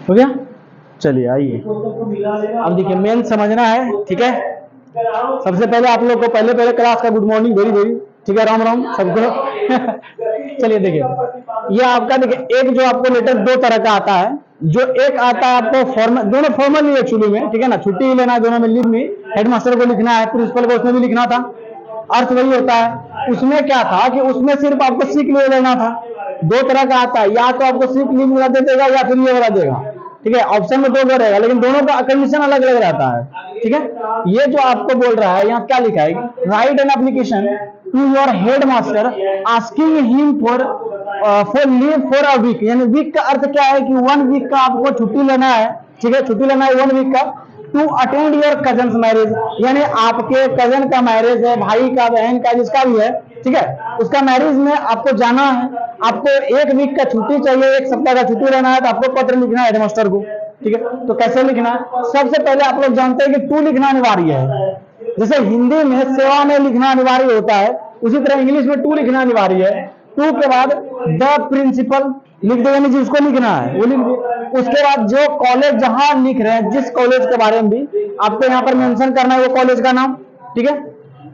हो गया। चलिए आइए, अब देखिए मेन समझना है, ठीक है। सबसे पहले आप लोग को पहले क्लास का गुड मॉर्निंग, वेरी वेरी, ठीक है, राम राम सबको। चलिए देखिए, ये आपका देखिए एक जो आपको लेटर दो तरह का आता है। जो एक आता है आपको फॉर्मल, दोनों फॉर्मल ही एक्चुअली में, ठीक है ना, छुट्टी ही लेना है, दोनों में लीव नहीं, हेडमास्टर को लिखना है, प्रिंसिपल को उसमें भी लिखना था, अर्थ वही होता है। उसमें क्या था कि उसमें सिर्फ आपको सिक लीव लेना था। दो तरह का आता है, या तो आपको सिक लीव वाला दे देगा या फिर ये वाला देगा, ठीक है, ऑप्शन में दो रहेगा, लेकिन दोनों का कंडीशन अलग अलग रहता है, ठीक है। ये जो आपको बोल रहा है, यहाँ क्या लिखा है, write an application to your headmaster asking him for leave for a week. यानी वीक का अर्थ क्या है कि 1 वीक का आपको छुट्टी लेना है, ठीक है, छुट्टी लेना है 1 वीक का, to attend your cousin marriage. यानी आपके कजन का मैरिज है, भाई का, बहन का, जिसका भी है, ठीक है, उसका मैरिज में आपको जाना है। आपको 1 वीक का छुट्टी चाहिए, 1 सप्ताह का छुट्टी लेना है, तो आपको पत्र लिखना है हेडमास्टर को, ठीक है। तो कैसे लिखना है, सबसे पहले आप लोग जानते हैं कि टू लिखना अनिवार्य है। जैसे हिंदी में सेवा में लिखना अनिवार्य होता है, उसी तरह इंग्लिश में टू लिखना अनिवार्य है। टू के बाद द प्रिंसिपल लिख दो, यानी जिसको लिखना है वो लिख दो। उसके बाद जो कॉलेज जहां लिख रहे हैं, जिस कॉलेज के बारे में भी आपको यहाँ पर मेंशन करना है, वो कॉलेज का नाम, ठीक है।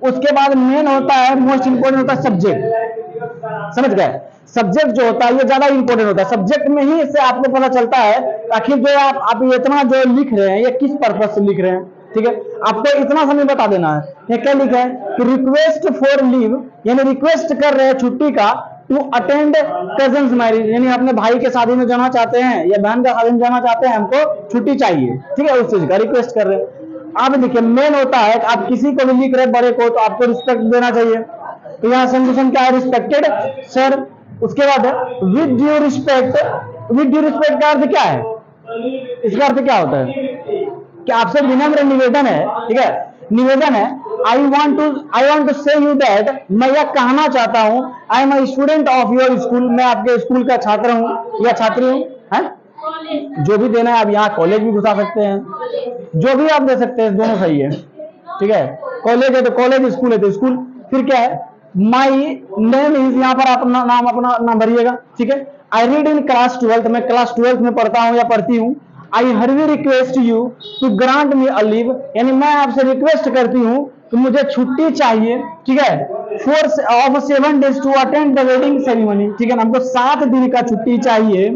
उसके बाद मेन होता है, मोस्ट इंपोर्टेंट होता है सब्जेक्ट, समझ गए। सब्जेक्ट जो होता है ये ज्यादा इंपॉर्टेंट होता है, सब्जेक्ट में ही इससे आपको पता चलता है आखिर जो आप इतना जो लिख रहे हैं ये किस पर्पज से लिख रहे हैं, ठीक है। आपको इतना समय बता देना है। ये क्या लिखा है कि रिक्वेस्ट फॉर लीव, यानी रिक्वेस्ट कर रहे हैं छुट्टी का, टू अटेंड कजन्स मैरिज, यानी अपने भाई के शादी में जाना चाहते हैं या बहन का शादी में जाना चाहते हैं, हमको छुट्टी चाहिए, ठीक है, उस चीज का रिक्वेस्ट कर रहे हैं। अब देखिए मेन होता है कि आप किसी को भी लिख रहे बड़े को, तो आपको रिस्पेक्ट देना चाहिए। तो यहाँ कंडीशन क्या है, रिस्पेक्टेड सर। उसके बाद with due respect, with due respect का अर्थ क्या है, इसका अर्थ क्या होता है कि आपसे विनम्र निवेदन है, ठीक है, निवेदन है। I want to say you that, मैं यह कहना चाहता हूं, आई am a student of your school, मैं आपके स्कूल का छात्र हूं या छात्री हूं, है जो भी देना है। आप यहाँ कॉलेज भी घुसा सकते हैं, जो भी आप दे सकते हैं, दोनों सही है, ठीक है। कॉलेज है तो कॉलेज, स्कूल है तो स्कूल। फिर क्या है, माई नेम इज, यहाँ पर आप अपना नाम भरिएगा, ठीक है। आई रीड इन क्लास 12, मैं क्लास 12 में पढ़ता हूँ या पढ़ती हूँ। आई हरवी request you to grant me a leave, यानी मैं आपसे रिक्वेस्ट करती हूँ कि मुझे छुट्टी चाहिए, ठीक है, of 7 days to attend the wedding ceremony, ठीक है ना, हमको 7 दिन का छुट्टी चाहिए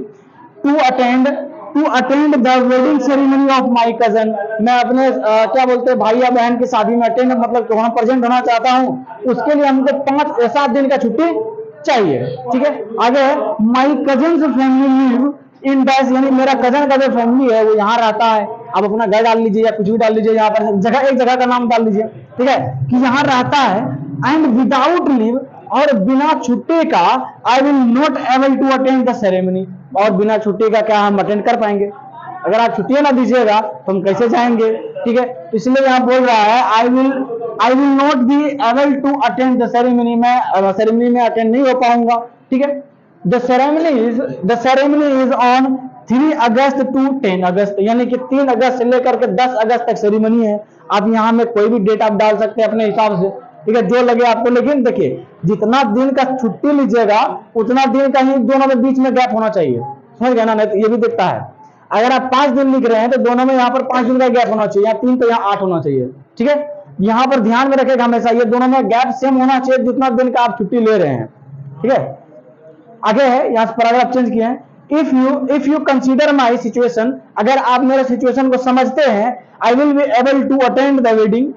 to attend the wedding ceremony of my cousin. मैं अपने क्या बोलते हैं, भाई या बहन की शादी में अटेंड, मतलब वहां प्रेजेंट होना चाहता हूँ, उसके लिए हमको 7 दिन का छुट्टी चाहिए, ठीक है। आगे है my cousin family live in dash, यानी मेरा कजन का जो फैमिली है वो यहाँ रहता है। आप अपना घर डाल लीजिए या कुछ भी डाल लीजिए, यहाँ पर जगह, एक जगह का नाम डाल लीजिए, ठीक है, कि यहाँ रहता है। एंड विदाउट लीव, और बिना छुट्टी का, I will not able to attend the ceremony, और बिना छुट्टी का क्या हम अटेंड कर पाएंगे। अगर आप छुट्टियां ना दीजिएगा तो हम कैसे जाएंगे, ठीक है। इसलिए यहाँ बोल रहा है I will not be able to attend the ceremony, मैं सेरेमनी में अटेंड नहीं हो पाऊंगा, ठीक है। The ceremony is on 3 August to 10 August, यानी कि 3 अगस्त से लेकर के 10 अगस्त तक सेरेमनी है। आप यहाँ में कोई भी डेट आप डाल सकते हैं अपने हिसाब से, ठीक है, जो लगे आपको। लेकिन देखिए जितना दिन का छुट्टी लीजिएगा उतना दिन का ही दोनों में बीच में गैप होना चाहिए, समझ गए ना, नहीं तो ये भी दिखता है। अगर आप 5 दिन लिख रहे हैं तो दोनों में यहाँ पर 5 दिन का गैप होना चाहिए, या 3 तो यहाँ 8 होना चाहिए, ठीक है। यहाँ पर ध्यान में रखेगा हमेशा, ये दोनों में गैप सेम होना चाहिए जितना दिन का आप छुट्टी ले रहे हैं, ठीक है। आगे है, यहाँ पैराग्राफ चेंज किए हैं। If you consider my situation, अगर आप मेरे सिचुएशन को समझते हैं, I will be able to attend the wedding,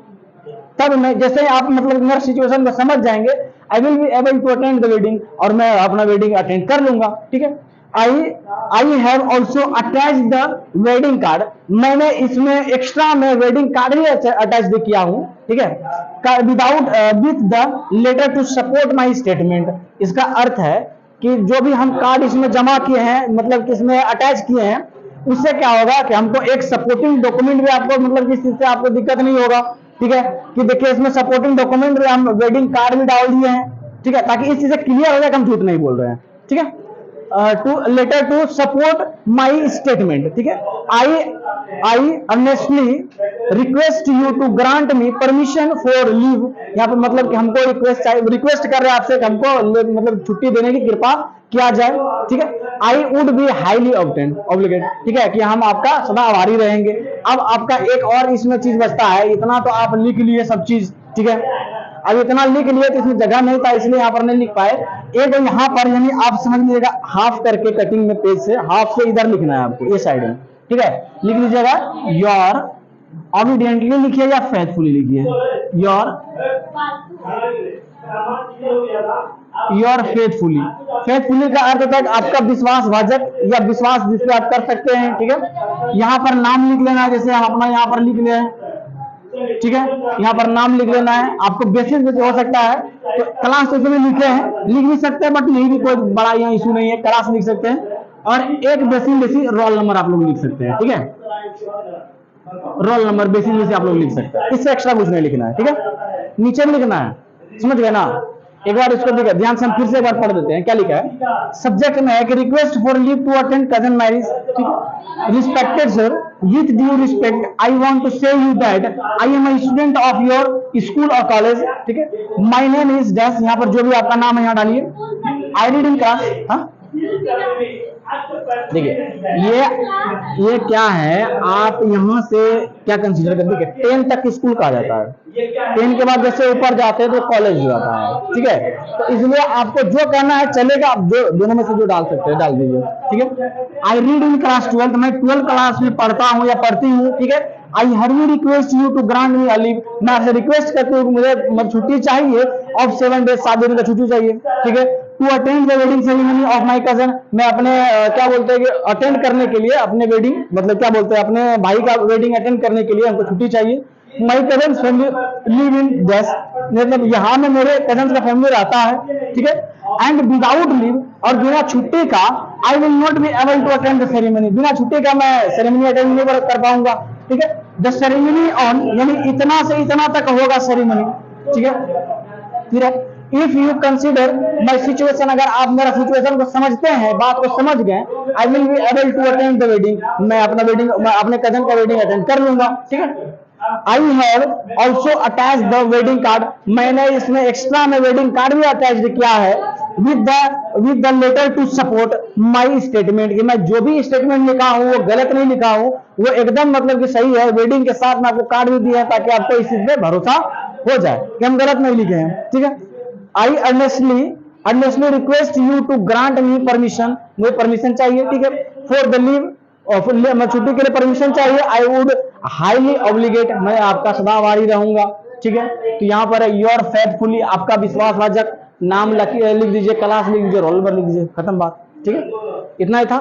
तब मैं, जैसे आप मतलब मेरा सिचुएशन को समझ जाएंगे, I will be able to attend the wedding, और मैं अपना वेडिंग अटेंड कर लूंगा, ठीक है। I have also attach the wedding card, मैंने इसमें एक्स्ट्रा में वेडिंग कार्ड भी अटैच भी किया हूं, ठीक है, without with the letter to support my statement. इसका अर्थ है कि जो भी हम कार्ड इसमें जमा किए हैं, मतलब कि इसमें अटैच किए हैं, उससे क्या होगा कि हमको एक सपोर्टिंग डॉक्यूमेंट भी आपको, मतलब किस चीज से आपको दिक्कत नहीं होगा, ठीक है। कि देखिए इसमें सपोर्टिंग डॉक्यूमेंट भी, हम वेडिंग कार्ड भी डाल दिए हैं, ठीक है, ताकि इस चीज से क्लियर हो जाए कि हम झूठ नहीं बोल रहे हैं, ठीक है। Two letter to support my statement, ठीक है। I earnestly request you to grant me permission for leave. यहाँ पर मतलब कि हमको रिक्वेस्ट कर रहे हैं आपसे कि हमको मतलब छुट्टी देने की कृपा किया जाए, ठीक है। I would be highly obligate, ठीक है, कि हम आपका सदा आभारी रहेंगे। अब आपका एक और इसमें चीज बचता है, इतना तो आप लिख लिए सब चीज, ठीक है। अब इतना लिख लिए तो इसमें जगह नहीं था, इसलिए यहाँ पर नहीं लिख पाए। एक यहाँ पर यानी आप समझ लीजिएगा हाफ करके कटिंग में पेज से हाफ से इधर लिखना है आपको, ये साइड में, ठीक है। लिख लीजिएगा योर ऑबिडियंटली लिखिए या फेथफुली लिखिए, योर फेथफुली का अर्थ होता है आपका विश्वासभाजक या विश्वास जिससे आप कर सकते हैं, ठीक है। यहाँ पर नाम लिख लेना है, जैसे हम अपना यहाँ पर लिख ले, ठीक है, यहाँ पर नाम लिख लेना है। आपको बेसिस में हो सकता है तो क्लास तो इसमें लिखे हैं, लिख भी सकते हैं, बट नहीं भी कोई बड़ा यहाँ इशू नहीं है, क्लास लिख सकते हैं। और एक बेसिक रोल नंबर आप लोग लिख सकते हैं, ठीक है, रोल नंबर बेसिक में से आप लोग लिख सकते हैं, इससे एक्स्ट्रा कुछ नहीं लिखना है, ठीक है। नीचे में लिखना है, समझ गए ना। एक बार इसको देखिए ध्यान से, हम फिर से एक बार पढ़ देते हैं क्या लिखा है। सब्जेक्ट में है कि request for leave to attend cousin marriage, respected sir, with due respect I want to say you that I am a student of your school और कॉलेज, ठीक है। माय नेम इज डैश, यहाँ पर जो भी आपका नाम है यहाँ डालिए। आई रीड इन क्लास, हाँ देखिए ये क्या है, आप यहाँ से क्या कंसीडर कर, देखिए 10 तक स्कूल कहा जाता है, 10 के बाद जैसे ऊपर जाते हैं तो कॉलेज हो जाता है, ठीक है। तो इसलिए आपको जो कहना है चलेगा, आप दोनों में से जो डाल सकते हैं डाल दीजिए, ठीक है। आई रीड इन क्लास 12, मैं 12 क्लास में पढ़ता हूँ या पढ़ती हूँ, ठीक है। आई हर्वी request you to grant me a leave, मैं आपसे रिक्वेस्ट करती हूँ मुझे छुट्टी चाहिए ऑफ 7 डेज, 7 दिन का छुट्टी चाहिए, ठीक है। To attend the wedding ceremony of my cousin, मैं अपने क्या बोलते हैं कि अटेंड करने के लिए अपने वेडिंग, मतलब क्या बोलते हैं अपने भाई का वेडिंग अटेंड करने के लिए हमको छुट्टी चाहिए। My cousin family live in dash, मतलब यहाँ में मेरे कजन का फैमिली रहता है, ठीक है। एंड विदाउट लीव, और बिना छुट्टी का I will not be able to attend the ceremony, बिना छुट्टी का मैं सेरेमनी अटेंड नहीं कर पाऊंगा, ठीक है। द सेरेमनी ऑन, यानी इतना से इतना तक होगा सेरेमनी, ठीक है। फिर if you consider my situation, अगर आप मेरा सिचुएशन को समझते हैं, बात को समझ गए, I will be able to attend the wedding, मैं अपने कजन का वेडिंग अटेंड कर लूंगा, ठीक है। I have also attach the wedding card, मैंने इसमें एक्स्ट्रा में वेडिंग कार्ड भी अटैच किया है with the letter to support my statement, कि मैं जो भी स्टेटमेंट लिखा हूं वो गलत नहीं लिखा हूं, वो एकदम मतलब कि सही है। वेडिंग के साथ में आपको कार्ड भी दिया है ताकि आपको इस चीज पे भरोसा हो जाए कि हम गलत नहीं लिखे हैं, ठीक है। I earnestly request you to grant me permission, मुझे परमिशन चाहिए, ठीक है, फॉर द लीव, मैं छुट्टी के लिए परमिशन चाहिए। आई वुड हाईली ऑब्लिगेट, मैं आपका सदा आभारी रहूंगा, ठीक है। तो यहाँ पर योर फेथफुली, आपका विश्वासभाजक, नाम लिख दीजिए, क्लास लिख दीजिए, रोल नंबर लिख दीजिए, खत्म बात, ठीक है। इतना ही था।